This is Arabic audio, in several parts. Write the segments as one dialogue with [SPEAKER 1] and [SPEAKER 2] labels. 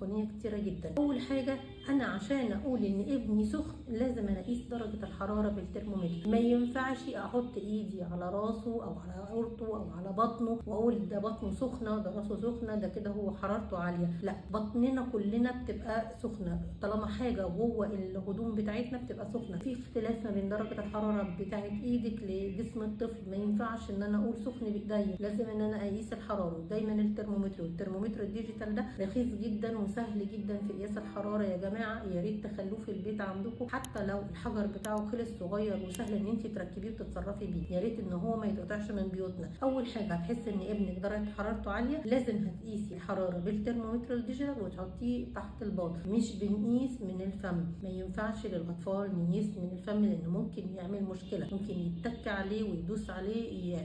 [SPEAKER 1] سخونيه كتيره جدا. اول حاجه انا عشان اقول ان ابني سخن لازم انا اقيس درجه الحراره بالترمومتر. ما ينفعش احط ايدي على راسه او على قرطه او على بطنه واقول ده بطنه سخنه ده راسه سخنه ده كده هو حرارته عاليه. لا، بطننا كلنا بتبقى سخنه طالما حاجه جوه الهدوم بتاعتنا بتبقى سخنه. في اختلاف ما بين درجه الحراره بتاعت ايدك لجسم الطفل. ما ينفعش ان انا اقول سخن بايديا، لازم ان انا اقيس الحراره. دايما الترمومتر والترمومتر الديجيتال ده رخيص جدا وسهل جدا في قياس الحراره. يا جماعه يا ريت تخلوه في البيت عندكم، حتى لو الحجر بتاعه خلص صغير وسهل ان انت تركبيه وتتصرفي بيه، يا ريت ان هو ما يتقطعش من بيوتنا. اول حاجه هتحس ان ابنك درجه حرارته عاليه لازم هتقيسي الحراره بالترمومتر الديجيتال وتحطيه تحت الباط. مش بنقيس من الفم، ما ينفعش للاطفال نقيس من الفم لان ممكن يعمل مشكله، ممكن يتك عليه ويدوس عليه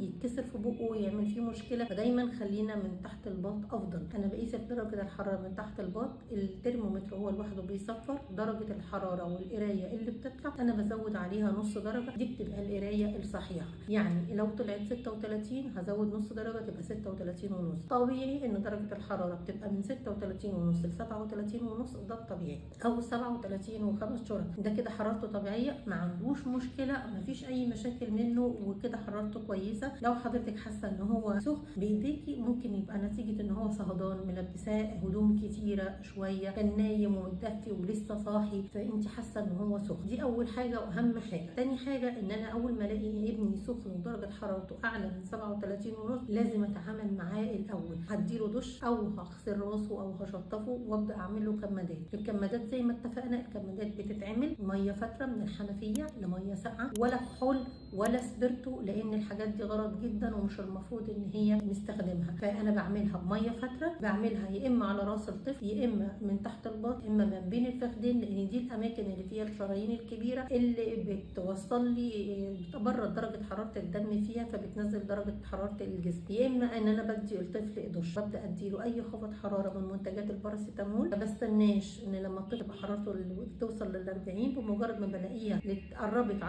[SPEAKER 1] يتكسر في بقه ويعمل فيه مشكله. فدايما خلينا من تحت الباط افضل. انا بقيس درجه الحراره من تحت الباط. الترمومتر هو لوحده بيصفر درجه الحراره والقرايه اللي بتطلع، انا بزود عليها نص درجه، دي بتبقى القرايه الصحيحه. يعني لو طلعت 36 هزود نص درجه تبقى 36 ونص. طبيعي ان درجه الحراره بتبقى من 36 ونص ل 37 ونص، ده الطبيعي، او 37 وخمس شهور ده كده حرارته طبيعيه، ما عندوش مشكله، ما فيش اي مشاكل منه وكده حرارته كويسه. لو حضرتك حاسه ان هو سخن بايديكي ممكن يبقى نتيجه ان هو صهدان، ملبساه هدوم كتيره شويه، كان نايم ومتدفي ولسه صاحي فانت حاسه ان هو سخن. دي اول حاجه واهم حاجه. تاني حاجه ان انا اول ما الاقي ابني سخن ودرجه حرارته اعلى من 37 ونص لازم اتعامل معاه الاول. هديله دش او هغسل راسه او هشطفه وابدا اعمل له كمادات. الكمادات زي ما اتفقنا الكمادات بتتعمل ميه فتره من الحنفيه لميه ساقعه، ولا كحول ولا سبرتو، لان الحاجات دي غلط جدا ومش المفروض ان هي نستخدمها. فانا بعملها بميه فتره، بعملها يا اما على راس الطفل يا اما من تحت الباط يا اما من بين الفخدين، لان دي الاماكن اللي فيها الشرايين الكبيره اللي بتوصل لي بتبرد درجه حراره الدم فيها فبتنزل درجه حراره الجسم. يا اما ان انا بدي الطفل دش، ببدا اديله اي خفض حراره من منتجات الباراسيتامول. ما بستناش ان لما الطفل حرارته توصل لل 40 بمجرد ما بلاقيها قربت